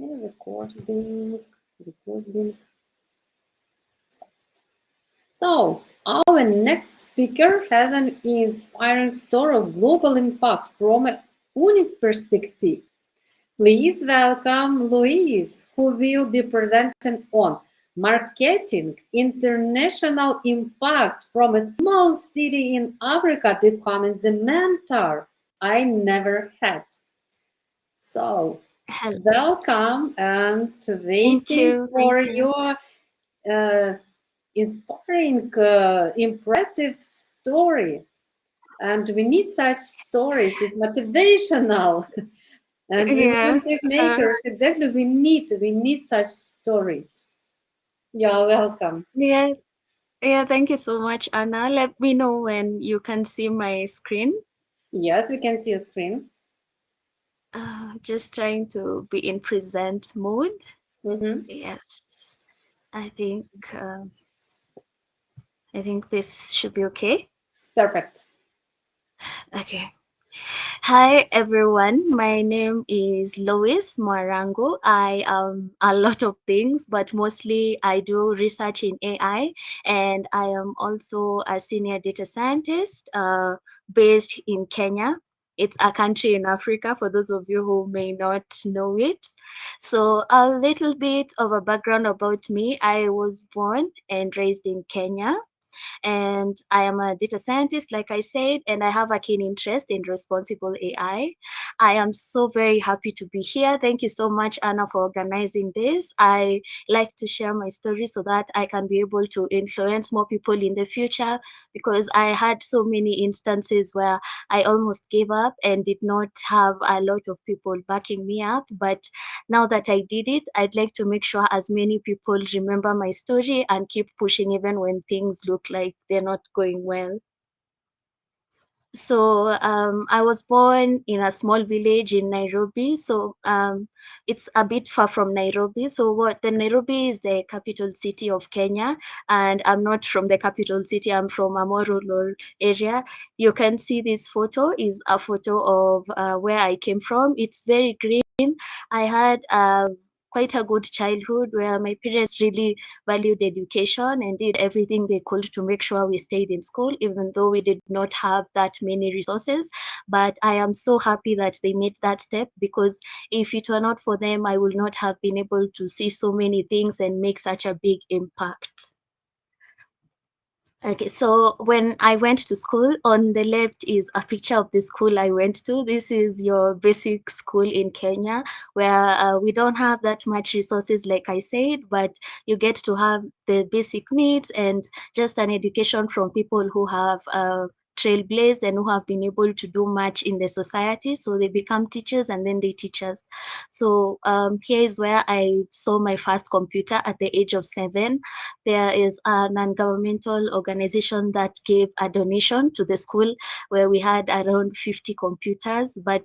Okay, recording. So, our next speaker has an inspiring story of global impact from a unique perspective. Please welcome Louise, who will be presenting on marketing international impact from a small city in Africa becoming the mentor I never had. So, Hello. welcome and Thank waiting you. for Thank you. your uh, inspiring, impressive story. And we need such stories. It's motivational. And we Yeah. want Uh, makers. Exactly. We need such stories. You're welcome. yeah. Yeah. Thank you so much, Anna. Let me know when you can see my screen. Yes, we can see your screen. Just trying to be in present mode. Mm-hmm. Yes. I think. Uh, I think this should be okay. Perfect. Okay. Hi everyone, my name is Loise Mwarangu. I am a lot of things, but mostly I do research in AI, and I am also a senior data scientist based in Kenya. It's a country in Africa for those of you who may not know it. So, a little bit of a background about me. I was born and raised in Kenya, and I am a data scientist, like I said, and I have a keen interest in responsible AI. I am so very happy to be here. Thank you so much, Anna, for organizing this. I like to share my story so that I can be able to influence more people in the future, because I had so many instances where I almost gave up and did not have a lot of people backing me up. But now that I did it, I'd like to make sure as many people remember my story and keep pushing even when things look like they're not going well. So I was born in a small village in Nairobi. So it's a bit far from Nairobi. So what the Nairobi is the capital city of Kenya, and I'm not from the capital city. I'm from a more rural area. You can see this photo is a photo of where I came from. It's very green. I had quite a good childhood where my parents really valued education and did everything they could to make sure we stayed in school, even though we did not have that many resources. But I am so happy that they made that step, because if it were not for them, I would not have been able to see so many things and make such a big impact. Okay, so when I went to school, on the left is a picture of the school I went to. This is your basic school in Kenya, where we don't have that much resources, like I said, but you get to have the basic needs and just an education from people who have trailblazed and who have been able to do much in the society. So they become teachers and then they teach us. So here is where I saw my first computer at the age of 7. There is a non-governmental organization that gave a donation to the school, where we had around 50 computers. But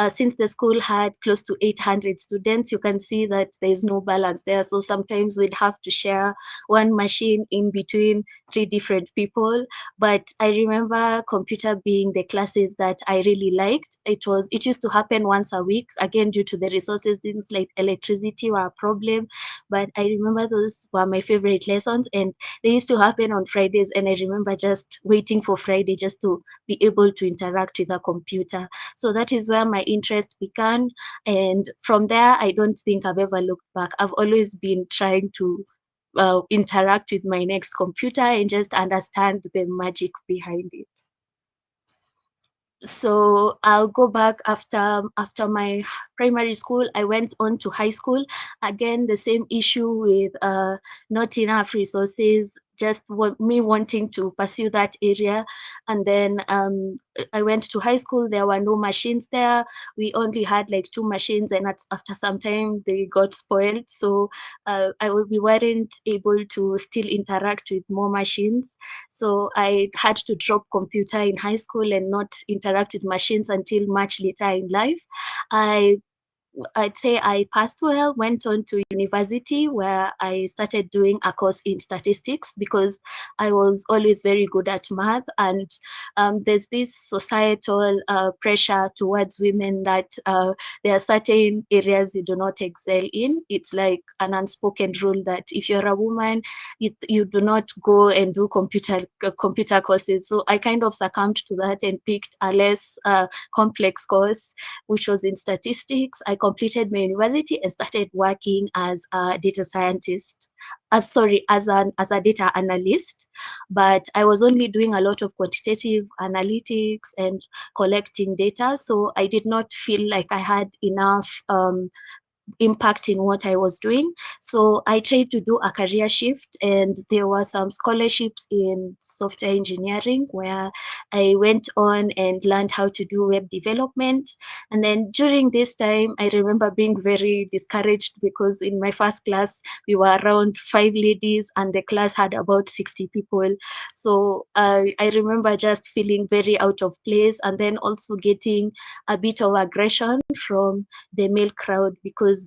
since the school had close to 800 students, you can see that there is no balance there. So sometimes we'd have to share one machine in between 3 different people. But I remember computer being the classes that I really liked. It used to happen once a week, again due to the resources. Things like electricity were a problem, but I remember those were my favorite lessons, and they used to happen on Fridays. And I remember just waiting for Friday just to be able to interact with a computer. So that is where my interest began. And from there, I don't think I've ever looked back. I've always been trying to interact with my next computer and just understand the magic behind it. So I'll go back after my primary school. I went on to high school. Again, the same issue with not enough resources. Just me wanting to pursue that area, and then I went to high school. There were no machines there. We only had like 2 machines, and after some time they got spoiled. So we weren't able to still interact with more machines. So I had to drop computer in high school and not interact with machines until much later in life. I I'd say I passed well, went on to university where I started doing a course in statistics because I was always very good at math. And there's this societal pressure towards women that there are certain areas you do not excel in. It's like an unspoken rule that if you're a woman, you do not go and do computer courses. So I kind of succumbed to that and picked a less complex course, which was in statistics. I completed my university and started working as a data scientist. As a data analyst, but I was only doing a lot of quantitative analytics and collecting data. So I did not feel like I had enough impact in what I was doing. So I tried to do a career shift, and there were some scholarships in software engineering where I went on and learned how to do web development. And then during this time, I remember being very discouraged because in my first class, we were around 5 ladies and the class had about 60 people. So I remember just feeling very out of place, and then also getting a bit of aggression from the male crowd because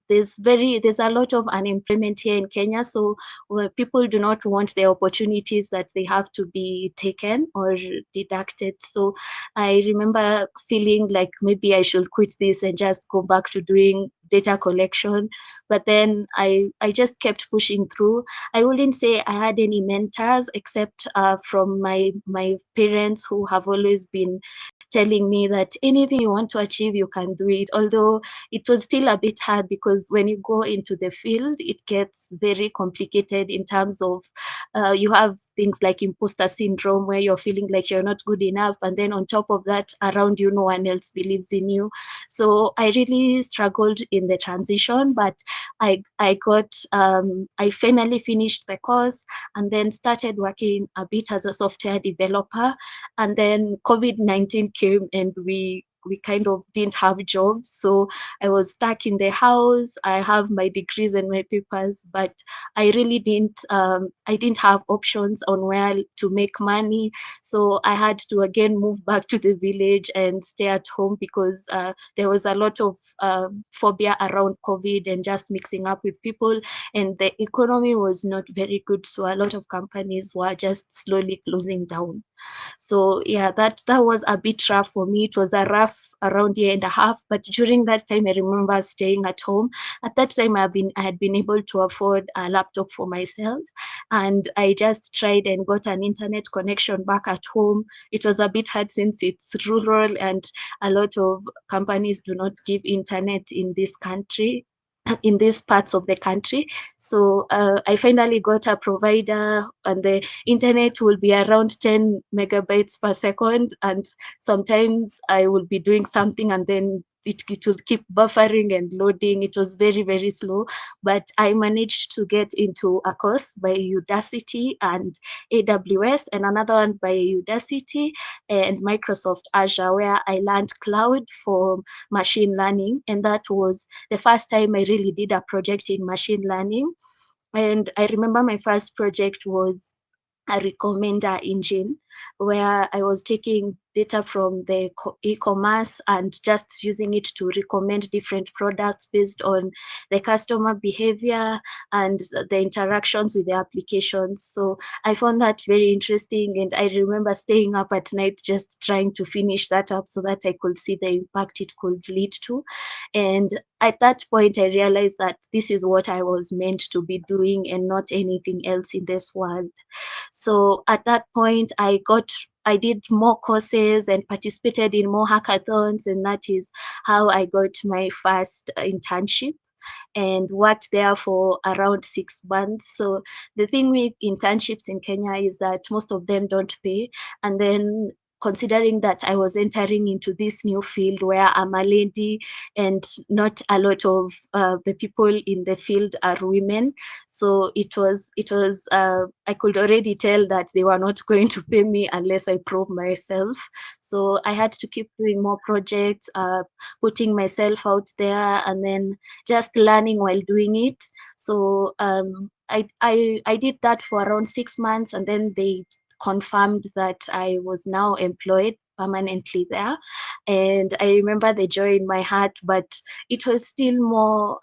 there's a lot of unemployment here in Kenya. So where people do not want the opportunities that they have to be taken or deducted. So I remember feeling like maybe I should quit this and just go back to doing data collection. But then I just kept pushing through. I wouldn't say I had any mentors except from my parents, who have always been telling me that anything you want to achieve, you can do it. Although it was still a bit hard because when you go into the field, it gets very complicated in terms of you have things like imposter syndrome where you're feeling like you're not good enough. And then on top of that, around you, no one else believes in you. So I really struggled in the transition, but I finally finished the course and then started working a bit as a software developer. And then COVID-19 came and we kind of didn't have jobs. So I was stuck in the house. I have my degrees and my papers, but I didn't have options on where to make money. So I had to again move back to the village and stay at home because there was a lot of phobia around COVID and just mixing up with people. And the economy was not very good. So a lot of companies were just slowly closing down. So yeah, that was a bit rough for me. It was a rough around year and a half, but during that time, I remember staying at home. At that time, I had been able to afford a laptop for myself, and I just tried and got an internet connection back at home. It was a bit hard since it's rural and a lot of companies do not give internet in this country, in these parts of the country. So I finally got a provider, and the internet will be around 10 megabytes per second. And sometimes I will be doing something and then it will keep buffering and loading. It was very, very slow, but I managed to get into a course by Udacity and AWS, and another one by Udacity and Microsoft Azure, where I learned cloud for machine learning. And that was the first time I really did a project in machine learning. And I remember my first project was a recommender engine where I was taking data from the e-commerce and just using it to recommend different products based on the customer behavior and the interactions with the applications. So I found that very interesting, and I remember staying up at night just trying to finish that up so that I could see the impact it could lead to. And at that point, I realized that this is what I was meant to be doing and not anything else in this world. So at that point, I did more courses and participated in more hackathons, and that is how I got my first internship and worked there for around 6 months. So the thing with internships in Kenya is that most of them don't pay. And then considering that I was entering into this new field where I'm a lady and not a lot of the people in the field are women, so it was I could already tell that they were not going to pay me unless I prove myself. So I had to keep doing more projects, putting myself out there, and then just learning while doing it. So I did that for around 6 months, and then confirmed that I was now employed permanently there. And I remember the joy in my heart, but it was still more,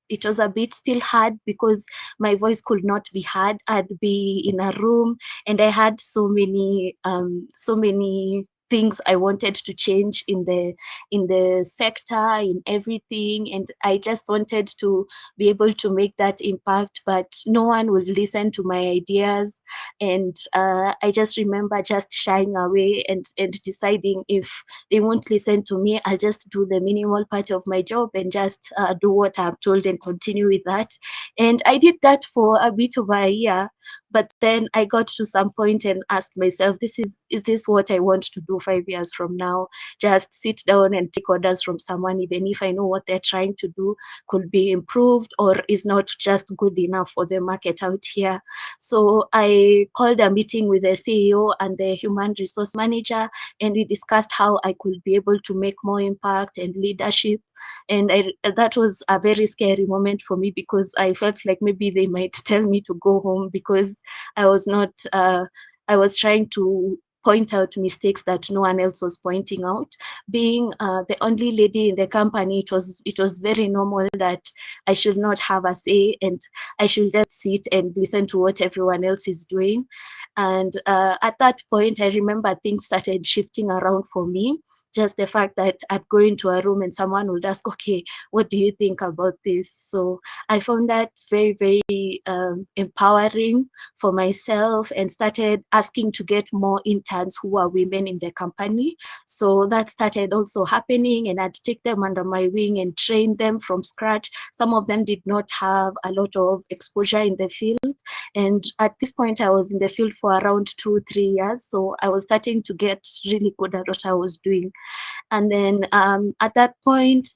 it was a bit still hard because my voice could not be heard. I'd be in a room and I had so many things I wanted to change in the sector, in everything, and I just wanted to be able to make that impact, but no one would listen to my ideas. And I just remember just shying away and deciding if they won't listen to me, I'll just do the minimal part of my job and just do what I'm told and continue with that. And I did that for a bit over a year. But then I got to some point and asked myself, is this what I want to do 5 years from now? Just sit down and take orders from someone, even if I know what they're trying to do could be improved or is not just good enough for the market out here. So I called a meeting with the CEO and the human resource manager, and we discussed how I could be able to make more impact and leadership. And that was a very scary moment for me because I felt like maybe they might tell me to go home because I was not, I was trying to point out mistakes that no one else was pointing out. Being the only lady in the company, it was very normal that I should not have a say and I should just sit and listen to what everyone else is doing. And at that point, I remember things started shifting around for me. Just the fact that I'd go into a room and someone would ask, okay, what do you think about this? So I found that very, very empowering for myself and started asking to get more interns who are women in the company. So that started also happening, and I'd take them under my wing and train them from scratch. Some of them did not have a lot of exposure in the field. And at this point, I was in the field for around 2, 3 years. So I was starting to get really good at what I was doing. And then at that point,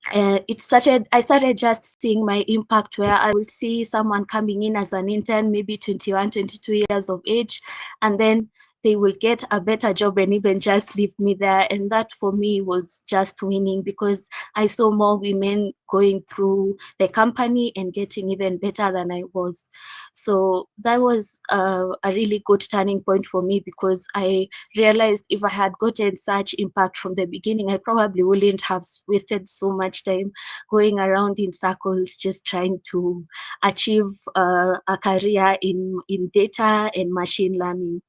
I started just seeing my impact where I would see someone coming in as an intern, maybe 21, 22 years of age, and then they will get a better job and even just leave me there. And that for me was just winning because I saw more women going through the company and getting even better than I was. So that was a really good turning point for me because I realized if I had gotten such impact from the beginning, I probably wouldn't have wasted so much time going around in circles just trying to achieve a career in data and machine learning.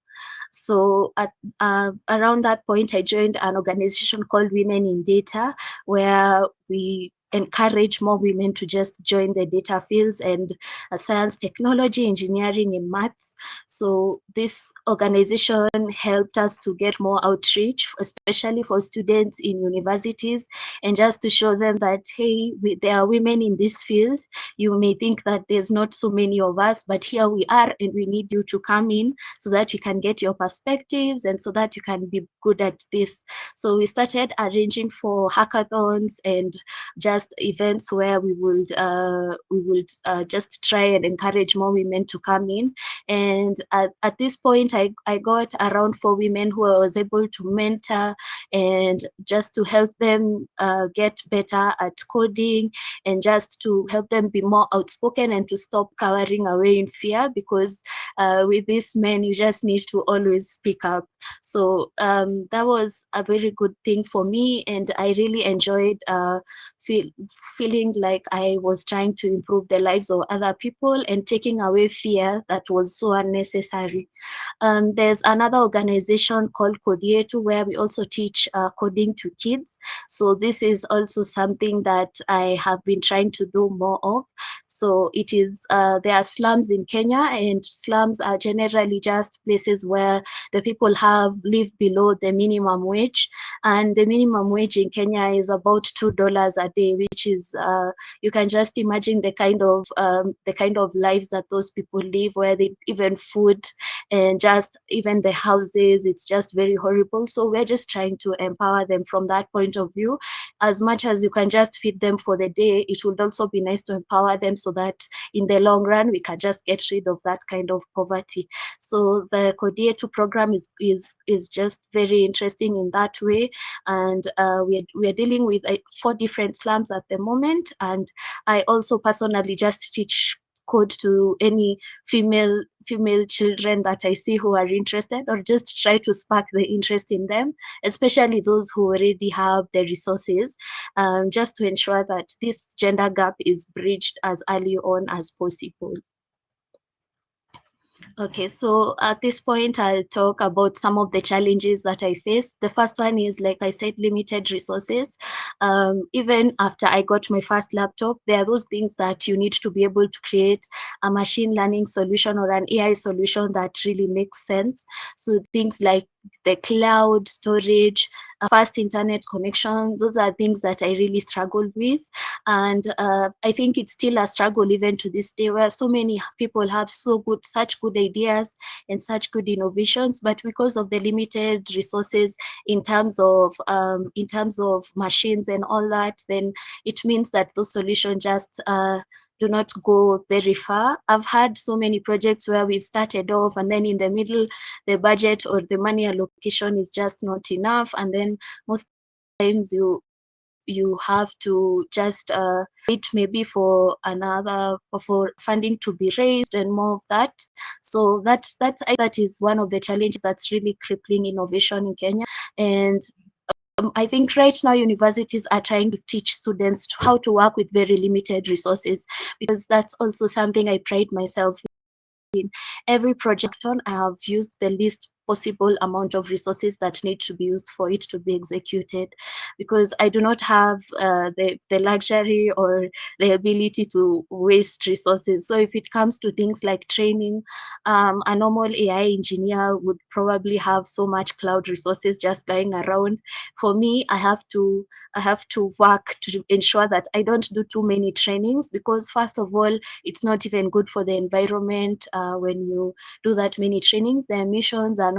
So around that point, I joined an organization called Women in Data, where we encourage more women to just join the data fields and science, technology, engineering, and maths. So this organization helped us to get more outreach, especially for students in universities, and just to show them that, hey, there are women in this field. You may think that there's not so many of us, but here we are, and we need you to come in so that you can get your perspectives and so that you can be good at this. So we started arranging for hackathons and just events where we would just try and encourage more women to come in. And at this point, I got around 4 women who I was able to mentor and just to help them get better at coding and just to help them be more outspoken and to stop cowering away in fear because with these men, you just need to always speak up. So that was a very good thing for me, and I really enjoyed feeling like I was trying to improve the lives of other people and taking away fear that was so unnecessary. There's another organization called Codietu where we also teach coding to kids. So this is also something that I have been trying to do more of. So it is, there are slums in Kenya, and slums are generally just places where the people have live below the minimum wage. And the minimum wage in Kenya is about $2 a day, which is, you can just imagine the kind of lives that those people live, where they even food and just even the houses, it's just very horrible. So we're just trying to empower them from that point of view. As much as you can just feed them for the day, it would also be nice to empower them so that in the long run we can just get rid of that kind of poverty. So the Codietu program is just very interesting in that way. And we're dealing with 4 different slums at the moment. And I also personally just teach code to any female children that I see who are interested, or just try to spark the interest in them, especially those who already have the resources, just to ensure that this gender gap is bridged as early on as possible. Okay, so at this point, I'll talk about some of the challenges that I face. The first one is, like I said, limited resources. Even after I got my first laptop, there are those things that you need to be able to create a machine learning solution or an AI solution that really makes sense. So things like the cloud storage, a fast internet connection, those are things that I really struggled with. And I think it's still a struggle even to this day, where so many people have such good ideas and such good innovations, but because of the limited resources in terms of machines and all that, then it means that those solutions just do not go very far. I've had so many projects where we've started off, and then in the middle, the budget or the money allocation is just not enough, and then most times you have to just wait maybe for funding to be raised and more of that. So that is one of the challenges that's really crippling innovation in Kenya. And I think right now universities are trying to teach students how to work with very limited resources, because that's also something I pride myself in. Every project on, I have used the least possible amount of resources that need to be used for it to be executed, because I do not have the luxury or the ability to waste resources. So if it comes to things like training, a normal AI engineer would probably have so much cloud resources just lying around. For me, I have to work to ensure that I don't do too many trainings, because first of all, it's not even good for the environment. When you do that many trainings, the emissions are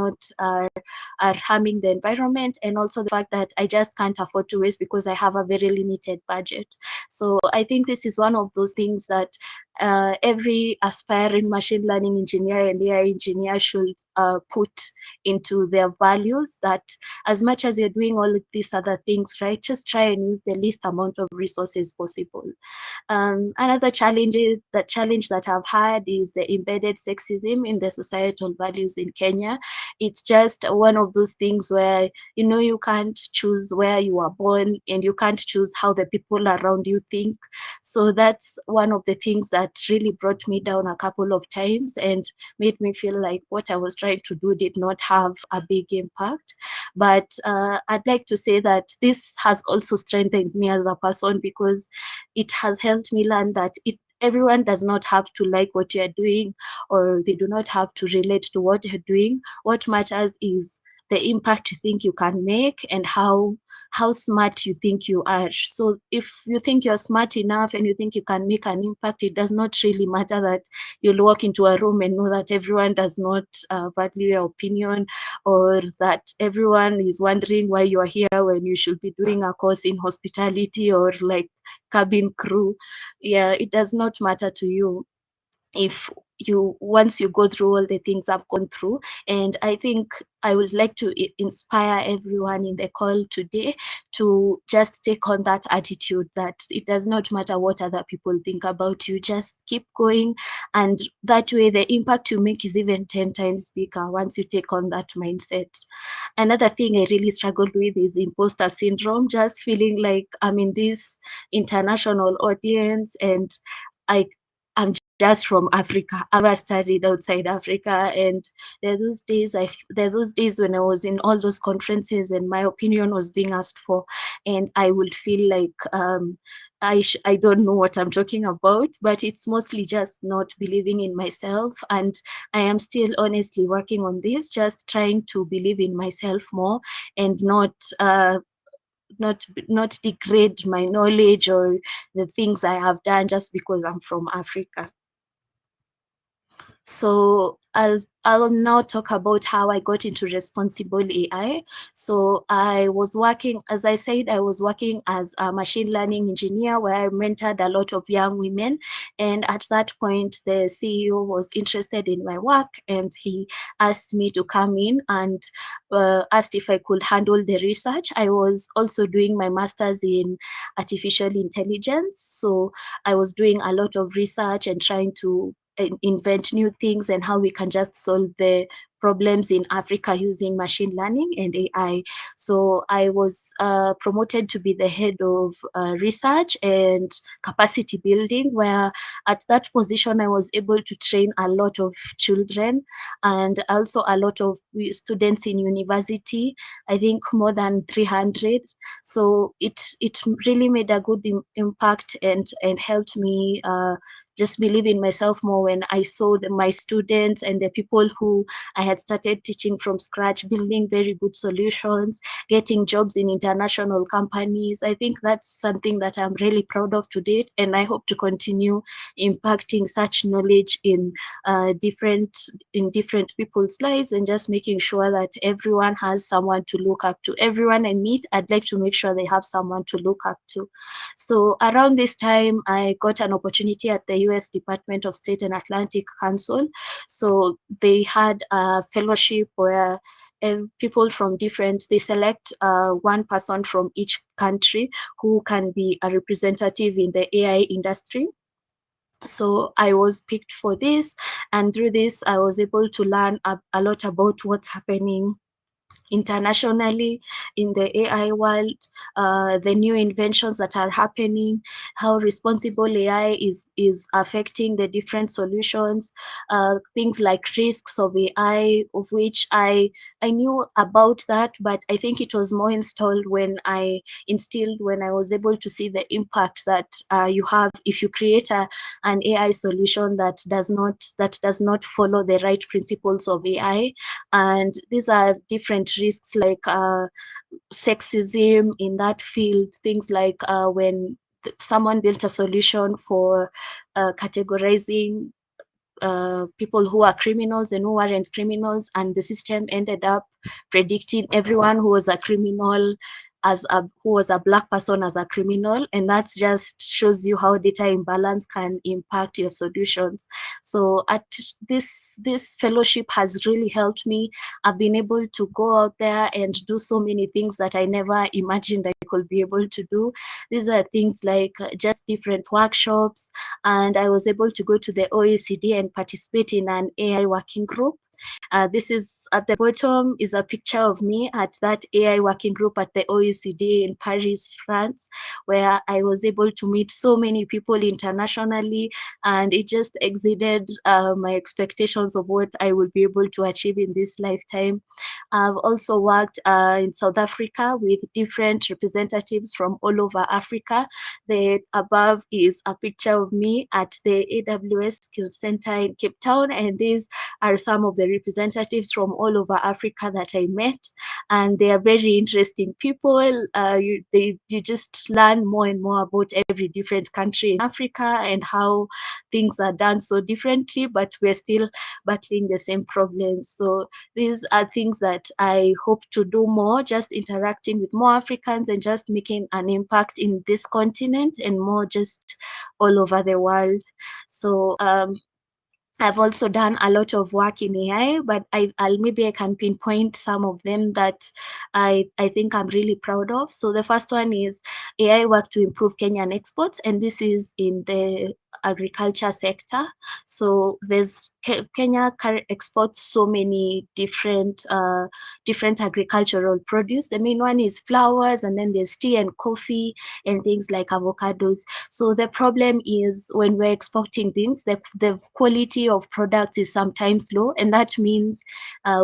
harming the environment, and also the fact that I just can't afford to waste because I have a very limited budget. So I think this is one of those things that every aspiring machine learning engineer and AI engineer should put into their values, that as much as you're doing all of these other things, right, just try and use the least amount of resources possible. Another challenge that I've had is the embedded sexism in the societal values in Kenya. It's just one of those things where, you can't choose where you are born, and you can't choose how the people around you think. So that's one of the things that really brought me down a couple of times and made me feel like what I was trying to do did not have a big impact. But I'd like to say that this has also strengthened me as a person, because it has helped me learn that everyone does not have to like what you're doing, or they do not have to relate to what you're doing. What matters is the impact you think you can make, and how smart you think you are. So if you think you're smart enough and you think you can make an impact, it does not really matter that you'll walk into a room and know that everyone does not value your opinion, or that everyone is wondering why you are here when you should be doing a course in hospitality or like cabin crew. Yeah, it does not matter to you if you once you go through all the things I've gone through. And I think I would like to inspire everyone in the call today to just take on that attitude, that it does not matter what other people think about you, just keep going. And that way the impact you make is even 10 times bigger once you take on that mindset. Another thing I really struggled with is imposter syndrome, just feeling like I'm in this international audience and I I'm just from Africa. I've never studied outside Africa, and there are those days when I was in all those conferences and my opinion was being asked for, and I would feel like I don't know what I'm talking about. But it's mostly just not believing in myself, and I am still honestly working on this, just trying to believe in myself more, and not degrade my knowledge or the things I have done just because I'm from Africa. So I'll now talk about how I got into responsible AI. So I was working, as I said, I was working as a machine learning engineer where I mentored a lot of young women. And at that point, the CEO was interested in my work and he asked me to come in and asked if I could handle the research. I was also doing my master's in artificial intelligence. So I was doing a lot of research and trying to invent new things and how we can just solve the problems in Africa using machine learning and AI. So I was promoted to be the head of research and capacity building, where at that position I was able to train a lot of children and also a lot of students in university. I think more than 300. So it really made a good impact and helped me just believe in myself more when I saw my students and the people who I had started teaching from scratch, building very good solutions, getting jobs in international companies. I think that's something that I'm really proud of to date, and I hope to continue impacting such knowledge different in different people's lives and just making sure that everyone has someone to look up to. Everyone I meet, I'd like to make sure they have someone to look up to. So around this time, I got an opportunity at the US Department of State and Atlantic Council. So they had a fellowship where people from different, they select one person from each country who can be a representative in the AI industry. So I was picked for this, and through this I was able to learn a lot about what's happening internationally in the AI world, the new inventions that are happening, how responsible AI is affecting the different solutions, things like risks of AI, of which I knew about that, but I think it was more instilled when I was able to see the impact that you have if you create an AI solution that does not follow the right principles of AI. And these are different risks like sexism in that field, things like when someone built a solution for categorizing people who are criminals and who aren't criminals, and the system ended up predicting everyone who was a criminal who was a black person as a criminal, and that just shows you how data imbalance can impact your solutions. So at this fellowship has really helped me. I've been able to go out there and do so many things that I never imagined I could be able to do. These are things like just different workshops, and I was able to go to the OECD and participate in an AI working group. This is at the bottom is a picture of me at that AI working group at the OECD in Paris, France, where I was able to meet so many people internationally, and it just exceeded my expectations of what I would be able to achieve in this lifetime. I've also worked in South Africa with different representatives from all over Africa. The above is a picture of me at the AWS Skills Center in Cape Town, and these are some of the representatives from all over Africa that I met, and they are very interesting people. You just learn more and more about every different country in Africa and how things are done so differently, but we're still battling the same problems. So these are things that I hope to do more, just interacting with more Africans and just making an impact in this continent and more just all over the world. So I've also done a lot of work in AI, but maybe I can pinpoint some of them that I think I'm really proud of. So the first one is AI work to improve Kenyan exports, and this is in the agriculture sector. So Kenya exports so many different agricultural produce. The main one is flowers, and then there's tea and coffee and things like avocados. So the problem is when we're exporting things, the quality of products is sometimes low, and that means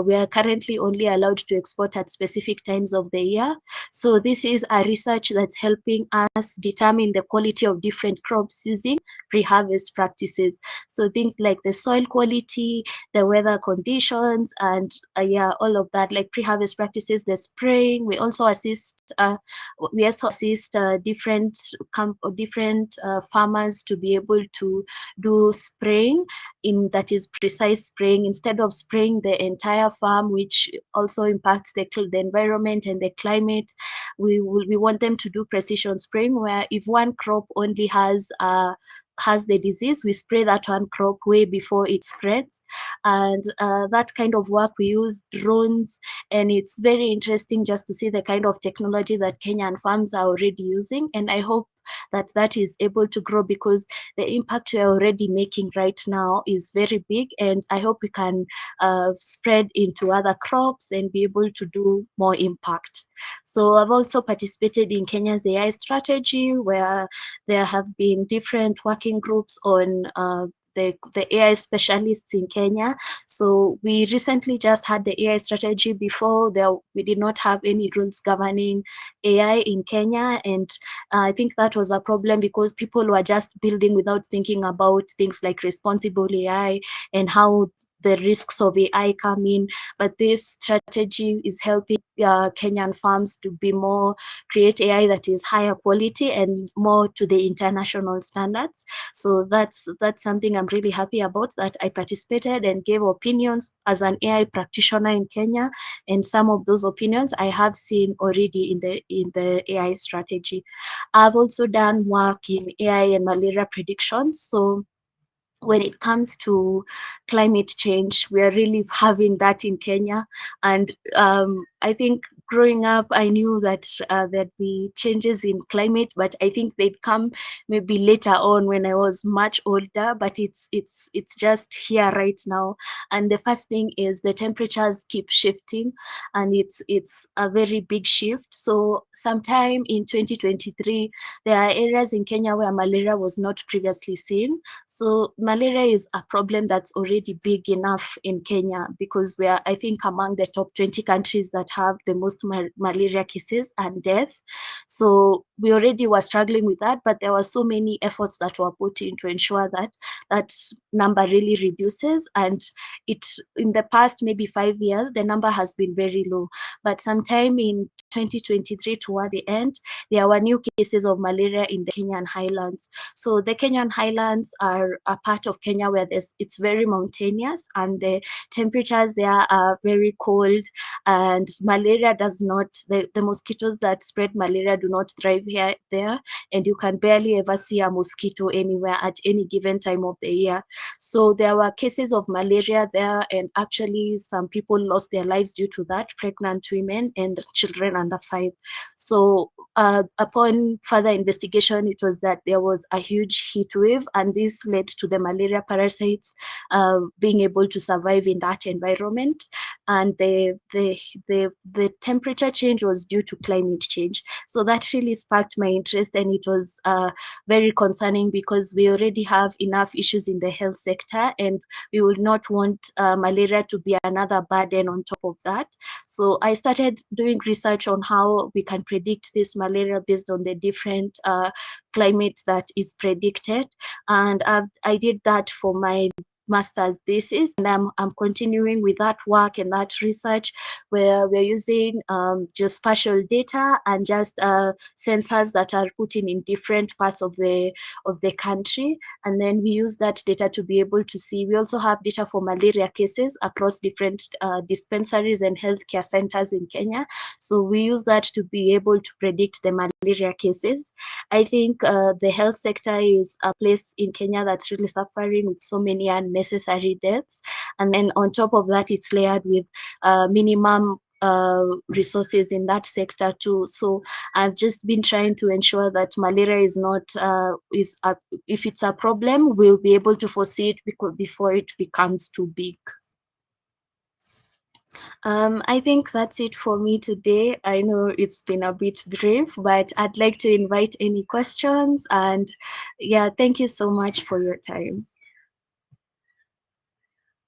we are currently only allowed to export at specific times of the year. So this is a research that's helping us determine the quality of different crops using pre-harvest practices. So things like the soil quality, the weather conditions, and yeah, all of that, like pre-harvest practices, the spraying. We also assist different farmers to be able to do spraying in that is precise spraying instead of spraying the entire farm, which also impacts the environment and the climate. We want them to do precision spraying, where if one crop only has the disease, we spray that one crop way before it spreads. And that kind of work, we use drones, and it's very interesting just to see the kind of technology that Kenyan farms are already using. And I hope that that is able to grow, because the impact we're already making right now is very big, and I hope we can spread into other crops and be able to do more impact. So I've also participated in Kenya's AI strategy, where there have been different working groups on the AI specialists in Kenya. So we recently just had the AI strategy. Before there, we did not have any rules governing AI in Kenya, and I think that was a problem because people were just building without thinking about things like responsible AI and how the risks of AI come in. But this strategy is helping Kenyan farms to be more, create AI that is higher quality and more to the international standards. So that's something I'm really happy about, that I participated and gave opinions as an AI practitioner in Kenya. And some of those opinions I have seen already in the AI strategy. I've also done work in AI and malaria predictions. So when it comes to climate change, we are really having that in Kenya. And I think growing up, I knew that there'd be changes in climate, but I think they'd come maybe later on when I was much older. But it's just here right now. And the first thing is the temperatures keep shifting, and it's a very big shift. So sometime in 2023, there are areas in Kenya where malaria was not previously seen. So malaria is a problem that's already big enough in Kenya, because we are, I think, among the top 20 countries that have the most malaria cases and deaths. So we already were struggling with that, but there were so many efforts that were put in to ensure that that number really reduces. And it, in the past maybe 5 years, the number has been very low. But sometime in 2023 toward the end, there were new cases of malaria in the Kenyan highlands. So the Kenyan highlands are a part of Kenya where it's very mountainous, and the temperatures there are very cold, and malaria does not, the mosquitoes that spread malaria do not thrive there, and you can barely ever see a mosquito anywhere at any given time of the year. So there were cases of malaria there, and actually some people lost their lives due to that, pregnant women and children under 5. So upon further investigation, it was that there was a huge heat wave, and this led to the malaria parasites being able to survive in that environment. And the temperature change was due to climate change. So that really sparked my interest, and it was very concerning, because we already have enough issues in the health sector, and we would not want malaria to be another burden on top of that. So I started doing research on how we can predict this malaria based on the different climate that is predicted. And I did that for my master's thesis, and I'm continuing with that work and that research, where we're using geospatial data and just sensors that are put in different parts of the country, and then we use that data to be able to see. We also have data for malaria cases across different dispensaries and healthcare centers in Kenya. So we use that to be able to predict the malaria cases. I think the health sector is a place in Kenya that's really suffering with so many unnecessary deaths. And then on top of that, it's layered with minimum resources in that sector too. So I've just been trying to ensure that malaria is not, if it's a problem, we'll be able to foresee it before it becomes too big. I think that's it for me today. I know it's been a bit brief, but I'd like to invite any questions. And yeah, thank you so much for your time.